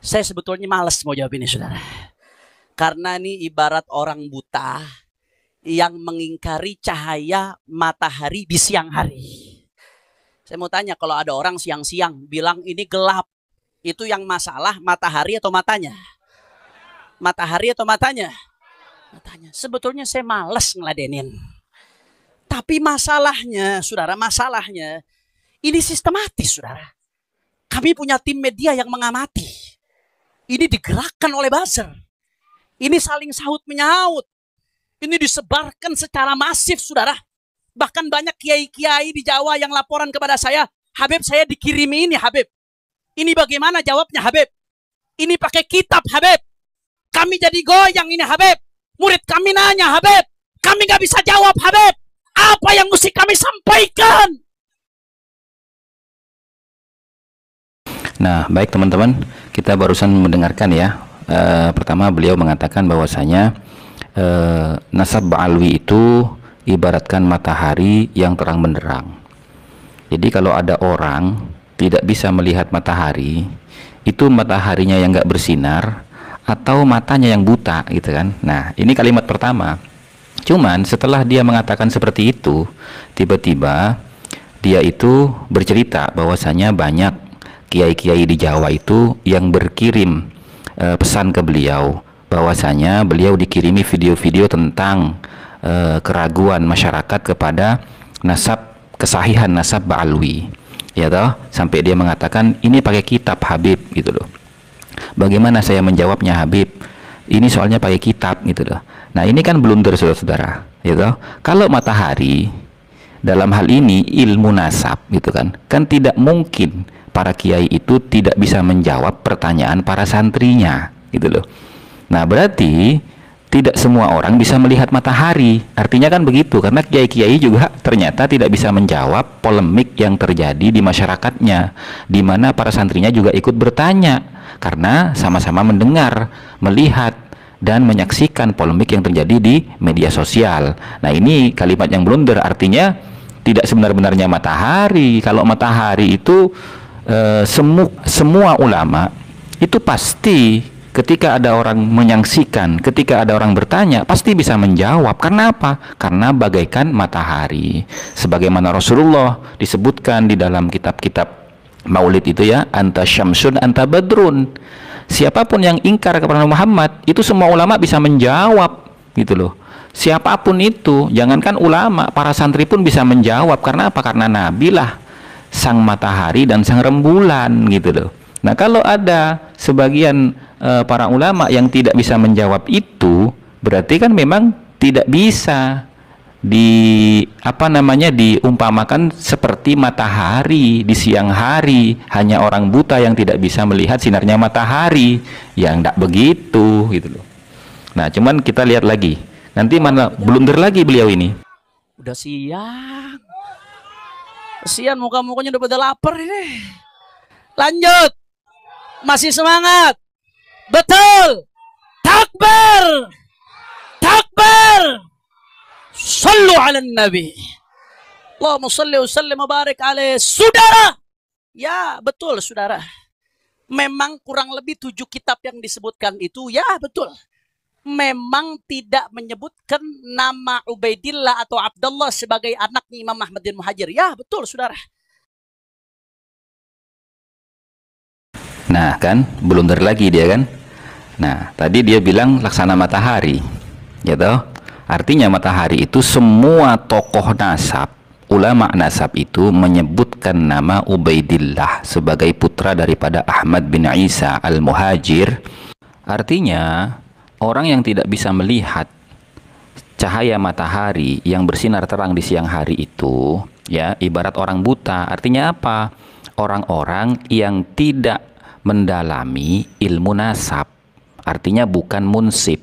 Saya sebetulnya males mau jawab ini, saudara. Karena ini ibarat orang buta yang mengingkari cahaya matahari di siang hari. Saya mau tanya, kalau ada orang siang-siang bilang ini gelap, itu yang masalah matahari atau matanya? Matahari atau matanya? Matanya. Sebetulnya saya males ngeladenin. Tapi masalahnya, saudara, masalahnya ini sistematis, saudara. Kami punya tim media yang mengamati. Ini digerakkan oleh buzzer. Ini saling sahut menyaut. Ini disebarkan secara masif, saudara. Bahkan banyak kiai-kiai di Jawa yang laporan kepada saya, Habib, saya dikirimi ini, Habib. Ini bagaimana jawabnya, Habib? Ini pakai kitab, Habib. Kami jadi goyang ini, Habib. Murid kami nanya, Habib. Kami gak bisa jawab, Habib. Apa yang mesti kami sampaikan? Nah, baik teman-teman, kita barusan mendengarkan ya. Pertama beliau mengatakan bahwasanya nasab ba'alwi itu ibaratkan matahari yang terang benderang. Jadi kalau ada orang tidak bisa melihat matahari, itu mataharinya yang nggak bersinar atau matanya yang buta gitu kan. Nah, ini kalimat pertama. Cuman setelah dia mengatakan seperti itu, tiba-tiba dia itu bercerita bahwasanya banyak kiai-kiai di Jawa itu yang berkirim pesan ke beliau bahwasanya beliau dikirimi video-video tentang keraguan masyarakat kepada kesahihan nasab ba'alwi, ya toh, sampai dia mengatakan ini pakai kitab Habib gitu loh. Bagaimana saya menjawabnya, Habib? Ini soalnya pakai kitab gitu loh. Nah, ini kan blunder, saudara-saudara, ya toh. Kalau matahari dalam hal ini ilmu nasab gitu kan tidak mungkin para kiai itu tidak bisa menjawab pertanyaan para santrinya gitu loh. Nah, berarti tidak semua orang bisa melihat matahari. Artinya kan begitu, karena kiai-kiai juga ternyata tidak bisa menjawab polemik yang terjadi di masyarakatnya, di mana para santrinya juga ikut bertanya karena sama-sama mendengar, melihat dan menyaksikan polemik yang terjadi di media sosial. Nah, ini kalimat yang blunder, artinya tidak sebenar-benarnya matahari. Kalau matahari itu semua ulama itu pasti ketika ada orang menyaksikan, ketika ada orang bertanya, pasti bisa menjawab. Karena apa? Karena bagaikan matahari. Sebagaimana Rasulullah disebutkan di dalam kitab-kitab Maulid itu ya, anta syamsun anta badrun. Siapapun yang ingkar kepada Muhammad, itu semua ulama bisa menjawab gitu loh. Siapapun itu, jangankan ulama, para santri pun bisa menjawab. Karena apa? Karena Nabi lah sang matahari dan sang rembulan gitu loh. Nah, kalau ada sebagian para ulama yang tidak bisa menjawab itu, berarti kan memang tidak bisa diumpamakan seperti matahari di siang hari. Hanya orang buta yang tidak bisa melihat sinarnya matahari, yang tidak begitu gitu loh. Nah, cuman kita lihat lagi, nanti mana blunder lagi beliau ini. Udah siang. Kesian muka-mukanya udah pada lapar ini. Lanjut. Masih semangat. Betul. Takbir. Takbir. Sallu ala nabi. Allahumma salli wa sallim wa barik alaih. Saudara. Ya, betul saudara. Memang kurang lebih 7 kitab yang disebutkan itu, ya betul. Memang tidak menyebutkan nama Ubaidillah atau Abdullah sebagai anaknya Imam Ahmad bin Muhajir. Ya, betul, saudara. Nah, kan, blunder lagi dia kan. Nah, tadi dia bilang laksana matahari, ya toh. Artinya matahari itu semua tokoh nasab, ulama nasab itu menyebutkan nama Ubaidillah sebagai putra daripada Ahmad bin Isa al-Muhajir. Artinya orang yang tidak bisa melihat cahaya matahari yang bersinar terang di siang hari itu, ya, ibarat orang buta. Artinya apa? Orang-orang yang tidak mendalami ilmu nasab. Artinya bukan munsib.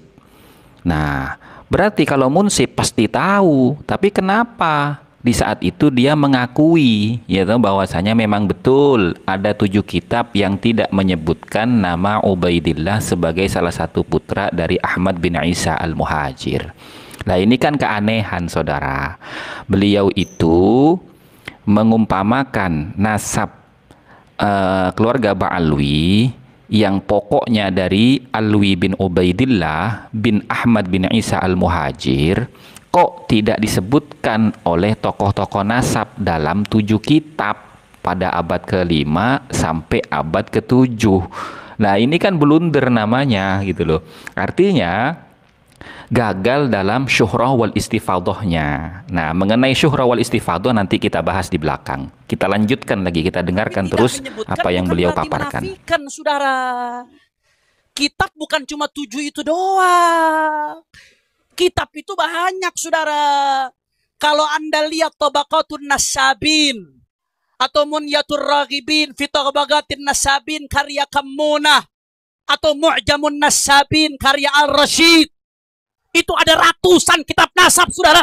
Nah, berarti kalau munsib pasti tahu. Tapi kenapa di saat itu dia mengakui, yaitu bahwasanya memang betul ada 7 kitab yang tidak menyebutkan nama Ubaidillah sebagai salah satu putra dari Ahmad bin Isa al-Muhajir. Nah, ini kan keanehan, saudara. Beliau itu mengumpamakan nasab keluarga Ba'alwi yang pokoknya dari Alwi bin Ubaidillah bin Ahmad bin Isa al-Muhajir, kok tidak disebutkan oleh tokoh-tokoh nasab dalam 7 kitab pada abad ke-5 sampai abad ke-7. Nah, ini kan blunder namanya gitu loh. Artinya gagal dalam syuhrah wal istifadhahnya. Nah, mengenai syuhrah wal istifadhah nanti kita bahas di belakang. Kita lanjutkan lagi, kita dengarkan terus apa yang beliau paparkan. Saudara, kitab bukan cuma 7 itu doang. Kitab itu banyak, saudara. Kalau Anda lihat Tabaqatun Nasabin atau Munyatur Raghibin fi Tabaqatin Nasabin karya Kammunah atau Mu'jamun Nasabin karya Al-Rasyid, itu ada ratusan kitab nasab, saudara.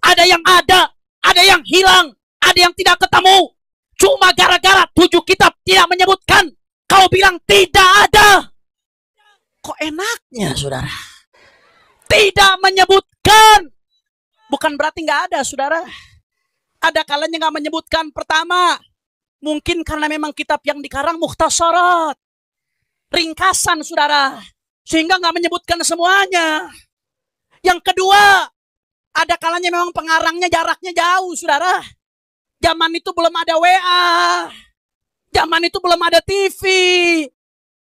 Ada yang hilang, ada yang tidak ketemu. Cuma gara-gara 7 kitab tidak menyebutkan, kau bilang tidak ada. Kok enaknya, saudara? Tidak menyebutkan bukan berarti nggak ada, saudara. Ada kalanya nggak menyebutkan. Pertama, mungkin karena memang kitab yang dikarang mukhtasarat, ringkasan, saudara, sehingga nggak menyebutkan semuanya. Yang kedua, ada kalanya memang pengarangnya jaraknya jauh, saudara. Zaman itu belum ada WA, zaman itu belum ada TV.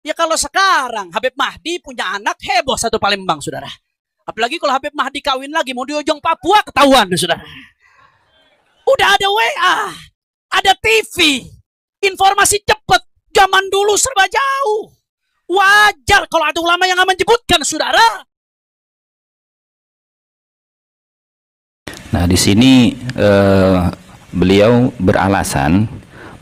Ya kalau sekarang Habib Mahdi punya anak, heboh satu Palembang, saudara. Apalagi kalau Habib Mahdi kawin lagi mau di ujung Papua, ketahuan, saudara. Udah ada WA, ada TV, informasi cepat. Zaman dulu serba jauh. Wajar kalau ada ulama yang nggak menyebutkan, saudara. Nah, di sini beliau beralasan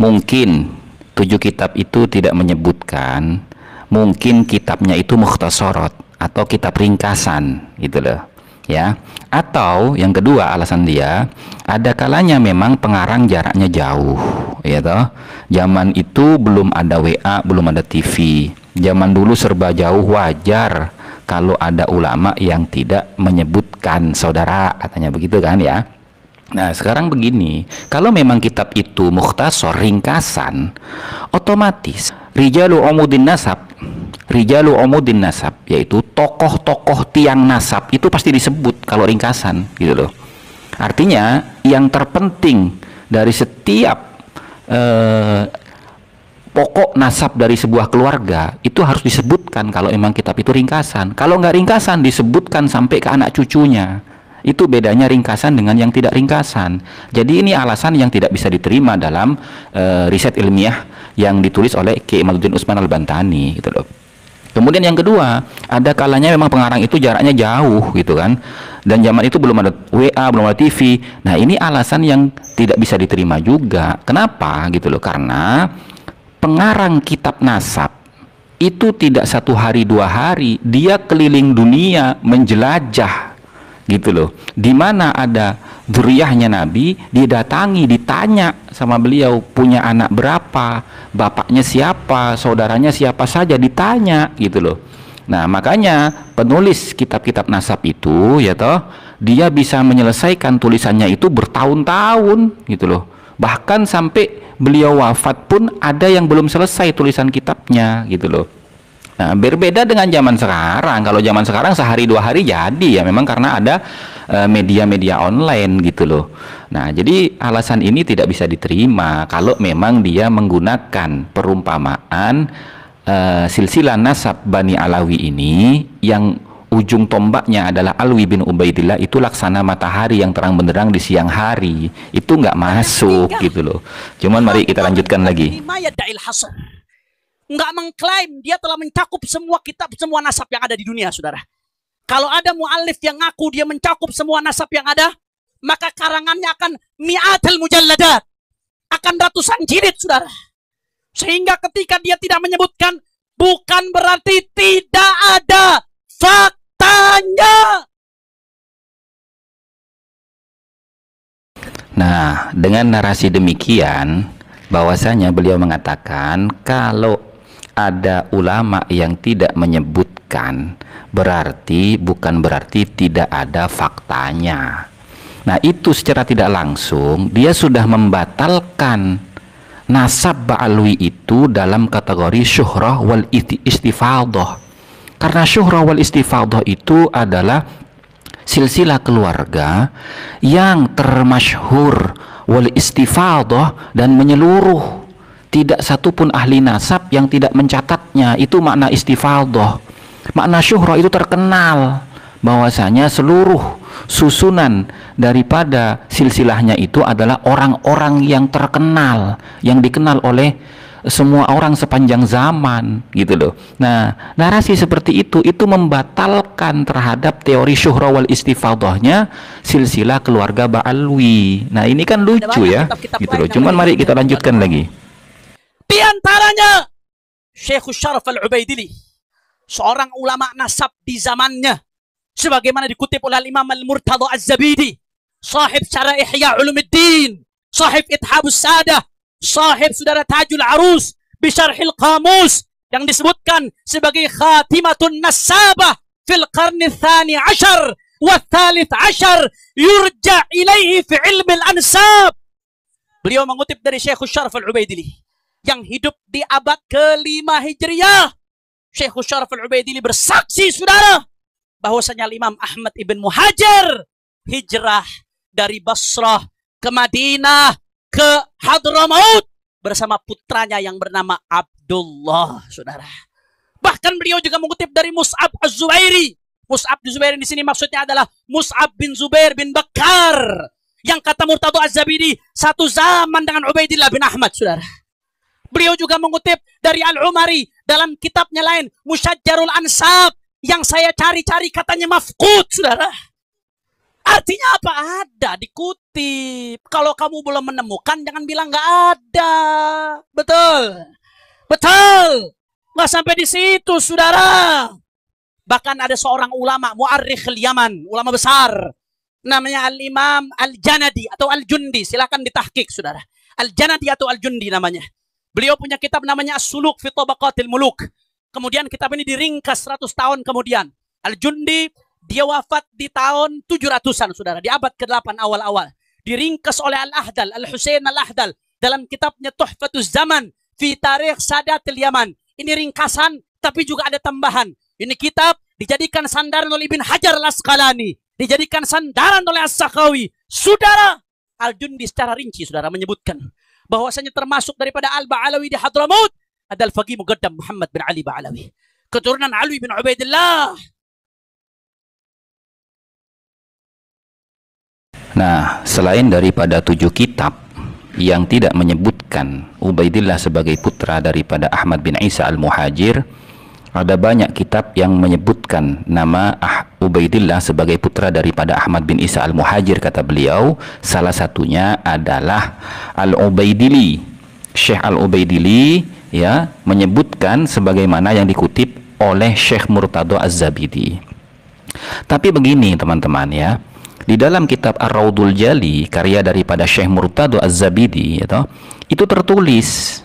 mungkin 7 kitab itu tidak menyebutkan, mungkin kitabnya itu mukhtasarat atau kitab ringkasan gitu loh. Ya, atau yang kedua alasan dia, ada kalanya memang pengarang jaraknya jauh, ya toh. Zaman itu belum ada WA, belum ada TV. Zaman dulu serba jauh, wajar kalau ada ulama yang tidak menyebutkan, saudara, katanya begitu kan ya. Nah, sekarang begini, kalau memang kitab itu mukhtasar, ringkasan, otomatis rijalu umudin nasab, yaitu tokoh-tokoh tiang nasab itu pasti disebut kalau ringkasan gitu loh. Artinya yang terpenting dari setiap pokok nasab dari sebuah keluarga itu harus disebutkan kalau memang kitab itu ringkasan. Kalau nggak ringkasan disebutkan sampai ke anak cucunya. Itu bedanya ringkasan dengan yang tidak ringkasan. Jadi ini alasan yang tidak bisa diterima dalam riset ilmiah yang ditulis oleh Kiai Imaduddin Utsman Al-Bantani gitu loh. Kemudian yang kedua, ada kalanya memang pengarang itu jaraknya jauh gitu kan. Dan zaman itu belum ada WA, belum ada TV. Nah, ini alasan yang tidak bisa diterima juga. Kenapa gitu loh? Karena pengarang kitab nasab itu tidak 1 hari 2 hari, dia keliling dunia menjelajah gitu loh. Di mana ada dzurriyyahnya Nabi, didatangi, ditanya sama beliau, punya anak berapa, bapaknya siapa, saudaranya siapa saja, ditanya gitu loh. Nah, makanya penulis kitab-kitab nasab itu ya toh, dia bisa menyelesaikan tulisannya itu bertahun-tahun gitu loh. Bahkan sampai beliau wafat pun ada yang belum selesai tulisan kitabnya gitu loh. Nah, berbeda dengan zaman sekarang. Kalau zaman sekarang sehari 2 hari jadi, ya memang karena ada media-media online gitu loh. Nah, jadi alasan ini tidak bisa diterima kalau memang dia menggunakan perumpamaan silsilah nasab Bani Alawi ini yang ujung tombaknya adalah Alwi bin Ubaidillah, itu laksana matahari yang terang benderang di siang hari. Itu nggak masuk gitu loh. Cuman mari kita lanjutkan lagi. Nggak mengklaim dia telah mencakup semua kitab, semua nasab yang ada di dunia, saudara. Kalau ada mu'alif yang ngaku dia mencakup semua nasab yang ada, maka karangannya akan mi'atul mujalladat, akan ratusan jilid, saudara. Sehingga ketika dia tidak menyebutkan, bukan berarti tidak ada faktanya. Nah, dengan narasi demikian, bahwasanya beliau mengatakan kalau ada ulama yang tidak menyebutkan, bukan berarti tidak ada faktanya. Nah, itu secara tidak langsung dia sudah membatalkan nasab Ba'alwi itu dalam kategori syuhrah wal istifadah. Karena syuhrah wal istifadah itu adalah silsilah keluarga yang termasyhur wal istifadah dan menyeluruh. Tidak satupun ahli nasab yang tidak mencatatnya. Itu makna istifadah. Makna syuhrah itu terkenal bahwasanya seluruh susunan daripada silsilahnya itu adalah orang-orang yang terkenal, yang dikenal oleh semua orang sepanjang zaman, gitu loh. Nah, narasi seperti itu membatalkan terhadap teori syuhrah wal istifadahnya silsilah keluarga Ba'alwi. Nah, ini kan lucu ya, gitu loh. Cuman mari kita lanjutkan lagi. Di antaranya Syekh Syaraf Al-Ubaidili, seorang ulama nasab di zamannya, sebagaimana dikutip oleh Imam Al-Murtadha Az-Zabidi, sahib syarah Ihya Ulumuddin, sahib Ithabus Sadah, sahib saudara Tajul Arus bisyarhil Qamus, yang disebutkan sebagai khatimatun nasabah fil qarni tsani ashar wa tsalits ashar yurja ilaihi fi ilmi al-ansab. Beliau mengutip dari Syekh Syaraf Al-Ubaidili yang hidup di abad ke-5 Hijriah. Syekh Syaraf Al-Ubaidili bersaksi, saudara, bahwasanya Imam Ahmad ibn Muhajir hijrah dari Basrah ke Madinah ke Hadramaut bersama putranya yang bernama Abdullah, saudara. Bahkan beliau juga mengutip dari Mus'ab Az-Zubairi. Mus'ab Az-Zubairi di sini maksudnya adalah Mus'ab bin Zubair bin Bakar, yang kata Murtadha Az-Zabidi satu zaman dengan Ubaidillah bin Ahmad, saudara. Beliau juga mengutip dari Al-Umari dalam kitabnya lain, Musyajjarul Ansab, yang saya cari-cari katanya mafqud, saudara. Artinya apa? Ada, dikutip. Kalau kamu belum menemukan, jangan bilang nggak ada. Betul. Betul. Nggak sampai di situ, saudara. Bahkan ada seorang ulama, mu'arrikh Yaman, ulama besar, namanya Al-Imam Al-Janadi atau Al-Jundi. Silakan ditahqiq, saudara. Al-Janadi atau Al-Jundi namanya. Beliau punya kitab namanya As-Suluk fi Tabaqatil Muluk. Kemudian kitab ini diringkas 100 tahun kemudian. Al-Jundi, dia wafat di tahun 700-an, saudara, di abad ke-8 awal-awal. Diringkas oleh Al-Ahdal, Al-Husain Al-Ahdal dalam kitabnya Tuhfatuz Zaman fi Tarikh Sadatil Yaman. Ini ringkasan, tapi juga ada tambahan. Ini kitab dijadikan sandaran oleh Ibn Hajar Al-Asqalani, dijadikan sandaran oleh As-Sakhawi. Saudara, Al-Jundi secara rinci, saudara, menyebutkan bahwasanya termasuk daripada Al-Ba'alawi di Hadramaut ada Al-Faqih Muqaddam Muhammad bin Ali Ba'alawi, keturunan Ali bin Ubaidillah. Nah, selain daripada 7 kitab yang tidak menyebutkan Ubaidillah sebagai putra daripada Ahmad bin Isa Al-Muhajir, ada banyak kitab yang menyebutkan nama Ubaidillah sebagai putra daripada Ahmad bin Isa Al-Muhajir. Kata beliau, salah satunya adalah Al-Ubaidili. Syekh Al-Ubaidili ya menyebutkan sebagaimana yang dikutip oleh Syekh Murtadha Az-Zabidi. Tapi begini teman-teman ya, di dalam kitab Ar-Raudul Jali karya daripada Syekh Murtadha Az-Zabidi itu tertulis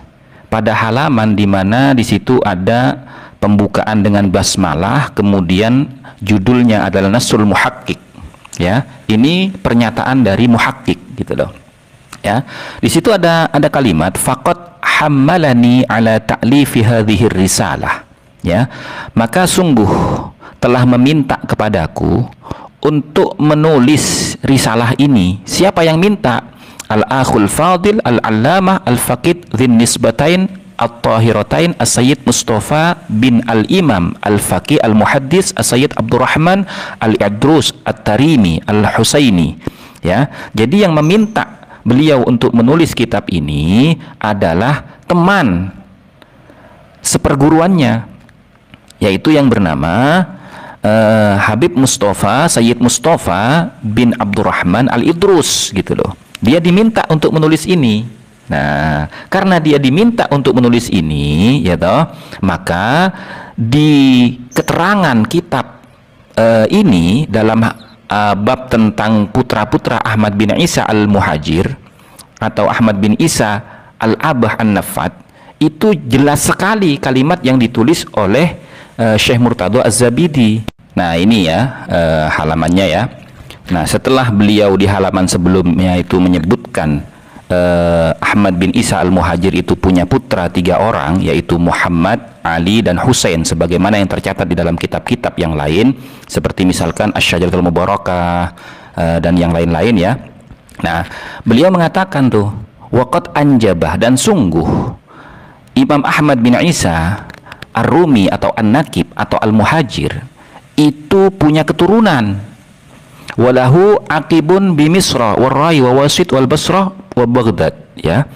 pada halaman di mana di situ ada pembukaan dengan basmalah, kemudian judulnya adalah Nasul Muhakkik. Ya, ini pernyataan dari muhakkik, gitu loh. Ya, di situ ada kalimat faqad hammalani ala ta'lifi hadhihi risalah. Ya, maka sungguh telah meminta kepadaku untuk menulis risalah ini. Siapa yang minta? Al-Akhul Fadil Al-Allamah Al-Faqid Dzin Nisbatain At-Tahiratain As-Sayyid Mustafa bin Al-Imam Al-Faqih Al-Muhaddis As-Sayyid Abdurrahman Al-Idrus At-Tarimi Al-Husaini. Ya, jadi yang meminta beliau untuk menulis kitab ini adalah teman seperguruannya, yaitu yang bernama Habib Mustafa, Sayyid Mustafa bin Abdurrahman Al-Idrus, gitu loh. Dia diminta untuk menulis ini. Nah, karena dia diminta untuk menulis ini, ya toh, maka di keterangan kitab ini dalam bab tentang putra-putra Ahmad bin Isa Al-Muhajir atau Ahmad bin Isa Al-Abah An-Nafat, itu jelas sekali kalimat yang ditulis oleh Syekh Murtadha Az-Zabidi. Nah, ini ya halamannya ya. Nah, setelah beliau di halaman sebelumnya itu menyebutkan Ahmad bin Isa al-Muhajir itu punya putra 3 orang, yaitu Muhammad, Ali, dan Husain, sebagaimana yang tercatat di dalam kitab-kitab yang lain, seperti misalkan Asy-Syajaratul Mubarakah dan yang lain-lain ya. Nah, beliau mengatakan tuh, waqad anjabah, dan sungguh Imam Ahmad bin Isa Ar-Rumi atau An-Nakib atau Al-Muhajir itu punya keturunan. Walahu aqibun bi Misra warrai wa Wasit wal Basrah wa Baghdad, ya.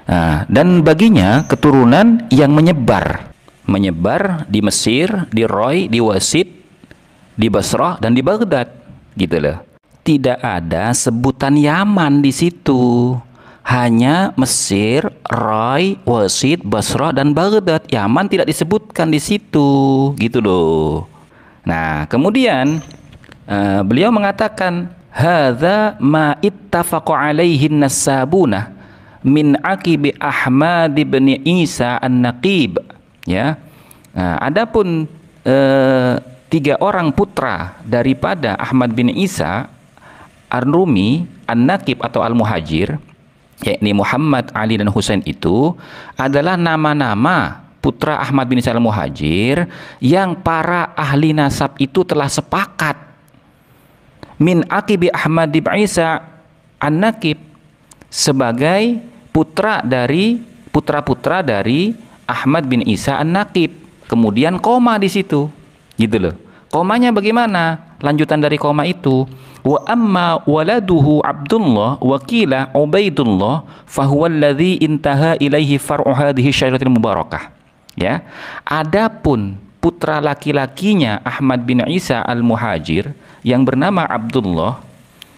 Nah, dan baginya keturunan yang menyebar di Mesir, di Roy, di Wasit, di Basrah, dan di Baghdad, gitu loh. Tidak ada sebutan Yaman di situ. Hanya Mesir, Roy, Wasit, Basrah, dan Baghdad. Yaman tidak disebutkan di situ, gitu loh. Nah, kemudian beliau mengatakan, hadza ma ittafaqu alaihi an-nasabuna min aqibi Ahmad bin Isa An-Naqib, ya. Nah, adapun 3 orang putra daripada Ahmad bin Isa Ar-Rumi An-Naqib atau Al-Muhajir, yakni Muhammad, Ali, dan Husain, itu adalah nama-nama putra Ahmad bin Isa Al-Muhajir yang para ahli nasab itu telah sepakat min aqibi Ahmad bin Isa An-Naqib sebagai putra-putra dari Ahmad bin Isa An-Naqib. Kemudian koma di situ, gitu loh. Komanya bagaimana? Lanjutan dari koma itu, wa amma waladuhu Abdullah wa qila Ubaidullah fahuwa alladhi intaha ilaihi far'u hadhihi syajaratil mubarakah. Ya. Adapun putra laki-lakinya Ahmad bin Isa Al-Muhajir yang bernama Abdullah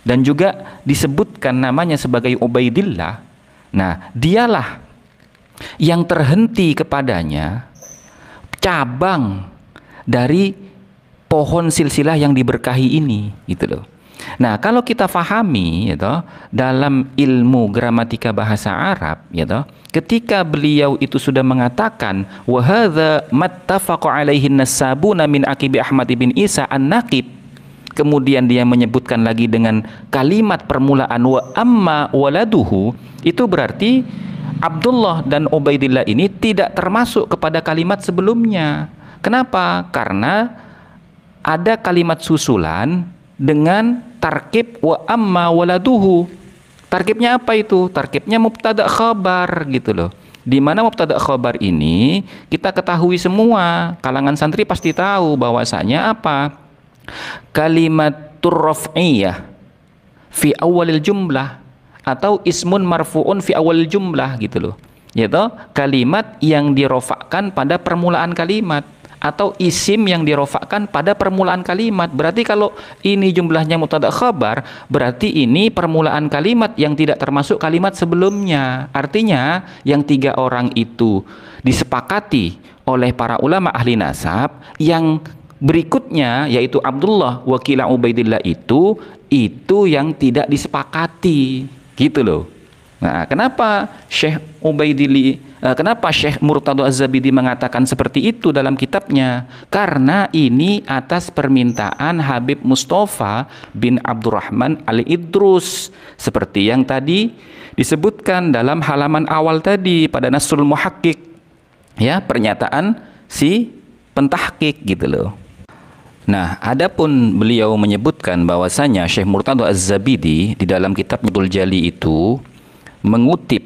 dan juga disebutkan namanya sebagai Ubaidillah. Nah, dialah yang terhenti kepadanya cabang dari pohon silsilah yang diberkahi ini, gitu loh. Nah, kalau kita fahami, gitu, dalam ilmu gramatika bahasa Arab, gitu, ketika beliau itu sudah mengatakan wa hadza mattafaqu alaihi an-nasabuna min aqibi Ahmad bin Isa An-Naqib, kemudian dia menyebutkan lagi dengan kalimat permulaan wa amma waladuhu, itu berarti Abdullah dan Ubaidillah ini tidak termasuk kepada kalimat sebelumnya. Kenapa? Karena ada kalimat susulan dengan tarkib wa amma waladuhu. Tarkibnya apa itu? Tarkibnya mubtada khabar, gitu loh. Di mana mubtada khabar ini kita ketahui semua, kalangan santri pasti tahu bahwasanya apa? Kalimatur raf'iyah fi awalil jumlah atau ismun marfu'un fi awalil jumlah, gitu loh. Yaitu kalimat yang dirofakkan pada permulaan kalimat atau isim yang dirofakkan pada permulaan kalimat. Berarti kalau ini jumlahnya mubtada khabar, berarti ini permulaan kalimat yang tidak termasuk kalimat sebelumnya. Artinya yang 3 orang itu disepakati oleh para ulama ahli nasab, yang berikutnya yaitu Abdullah wakila Ubaidillah itu yang tidak disepakati, gitu loh. Nah, kenapa Syekh Murtadho Az-Zabidi mengatakan seperti itu dalam kitabnya? Karena ini atas permintaan Habib Mustafa bin Abdurrahman Al-Idrus, seperti yang tadi disebutkan dalam halaman awal tadi pada Nasrul Muhaqqiq, ya, pernyataan si pentahqiq, gitu loh. Nah, adapun beliau menyebutkan bahwasanya Syekh Murtadho Az-Zabidi di dalam kitab Nurul Jali itu mengutip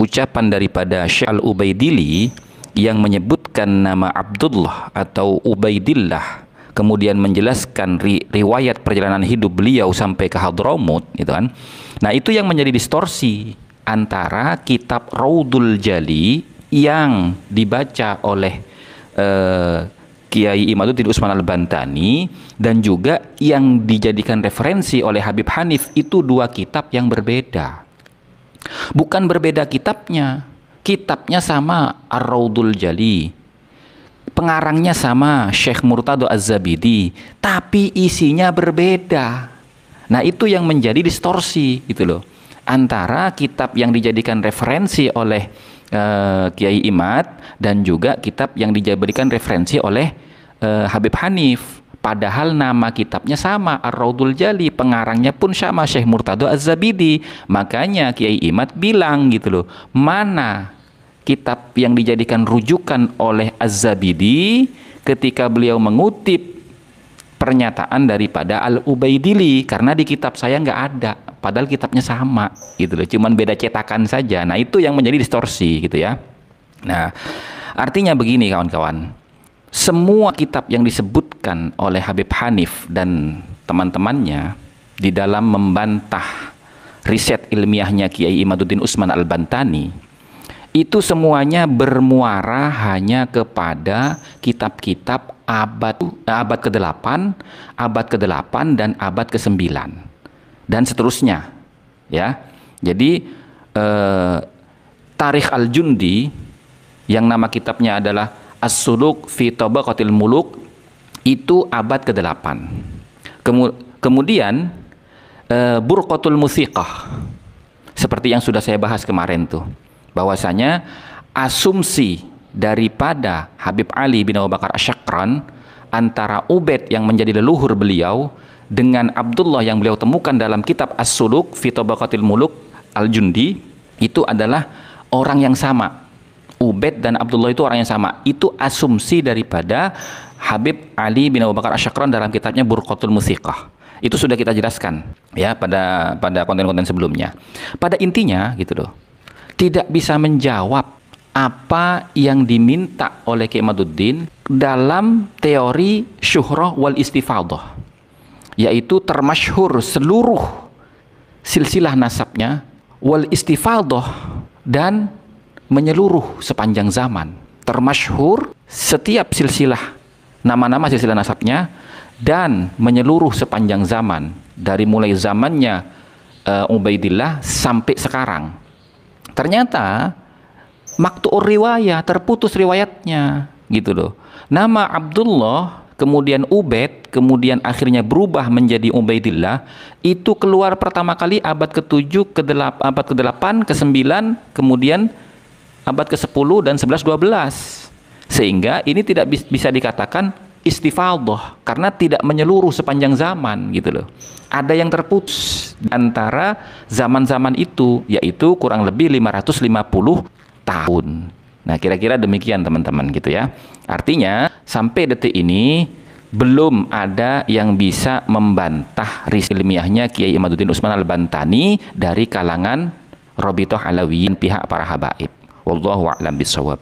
ucapan daripada Syekh Al-Ubaidili yang menyebutkan nama Abdullah atau Ubaidillah, kemudian menjelaskan riwayat perjalanan hidup beliau sampai ke Hadramut, gitu kan. Nah, itu yang menjadi distorsi antara kitab Raudul Jali yang dibaca oleh Kiai Imaduddin Utsman Al-Bantani dan juga yang dijadikan referensi oleh Habib Hanif, itu 2 kitab yang berbeda. Bukan berbeda kitabnya sama Ar-Raudul Jali, pengarangnya sama Syekh Murtadho Az-Zabidi, tapi isinya berbeda. Nah, itu yang menjadi distorsi, gitu loh, antara kitab yang dijadikan referensi oleh Kiai Imad dan juga kitab yang dijadikan referensi oleh Habib Hanif. Padahal nama kitabnya sama, Ar-Raudul Jali, pengarangnya pun sama, Syekh Murtado Az-Zabidi. Makanya Kiai Imad bilang gitu loh, mana kitab yang dijadikan rujukan oleh Az-Zabidi ketika beliau mengutip pernyataan daripada Al-Ubaidili, karena di kitab saya nggak ada, padahal kitabnya sama gitu loh, cuman beda cetakan saja. Nah, itu yang menjadi distorsi gitu ya. Nah, artinya begini kawan-kawan, semua kitab yang disebutkan oleh Habib Hanif dan teman-temannya di dalam membantah riset ilmiahnya Kiai Imaduddin Usman Al-Bantani, itu semuanya bermuara hanya kepada kitab-kitab abad ke-8, abad ke-8 dan abad ke-9 dan seterusnya ya. Jadi Tarikh Al-Jundi yang nama kitabnya adalah As-Suluk fi Tabaqatil Muluk itu abad ke-8. Kemudian Burqatul Musiqah, seperti yang sudah saya bahas kemarin tuh, bahwasanya asumsi daripada Habib Ali bin Abu Bakar Asy-Syakran antara Ubaid yang menjadi leluhur beliau dengan Abdullah yang beliau temukan dalam kitab As-Suluk fi Tabaqatil Muluk Al-Jundi itu adalah orang yang sama. Ubaid dan Abdullah itu orang yang sama. Itu asumsi daripada Habib Ali bin Abu Bakar Asy-Syakran dalam kitabnya Burqatul Musiqah. Itu sudah kita jelaskan ya pada konten-konten sebelumnya. Pada intinya gitu loh, tidak bisa menjawab apa yang diminta oleh Kiai Imaduddin dalam teori syuhrah wal istifadah, yaitu termasyhur seluruh silsilah nasabnya, wal istifadah, dan menyeluruh sepanjang zaman. Termasyhur setiap silsilah, nama-nama silsilah nasabnya, dan menyeluruh sepanjang zaman, dari mulai zamannya Ubaidillah sampai sekarang. Ternyata maktu'ur riwayah, terputus riwayatnya gitu loh. Nama Abdullah, kemudian Ubaid, kemudian akhirnya berubah menjadi Ubaidillah, itu keluar pertama kali abad ke-7, abad ke-8, ke-9, kemudian abad ke-10 dan 11, 12. Sehingga ini tidak bisa dikatakan istifadah karena tidak menyeluruh sepanjang zaman gitu loh. Ada yang terputus antara zaman-zaman itu, yaitu kurang lebih 550 tahun. Nah, kira-kira demikian teman-teman gitu ya. Artinya sampai detik ini belum ada yang bisa membantah riset ilmiahnya Kiai Imaduddin Usman Al-Bantani dari kalangan Rabithah Alawiyin, pihak para habaib. Wallahu a'lam bishawab.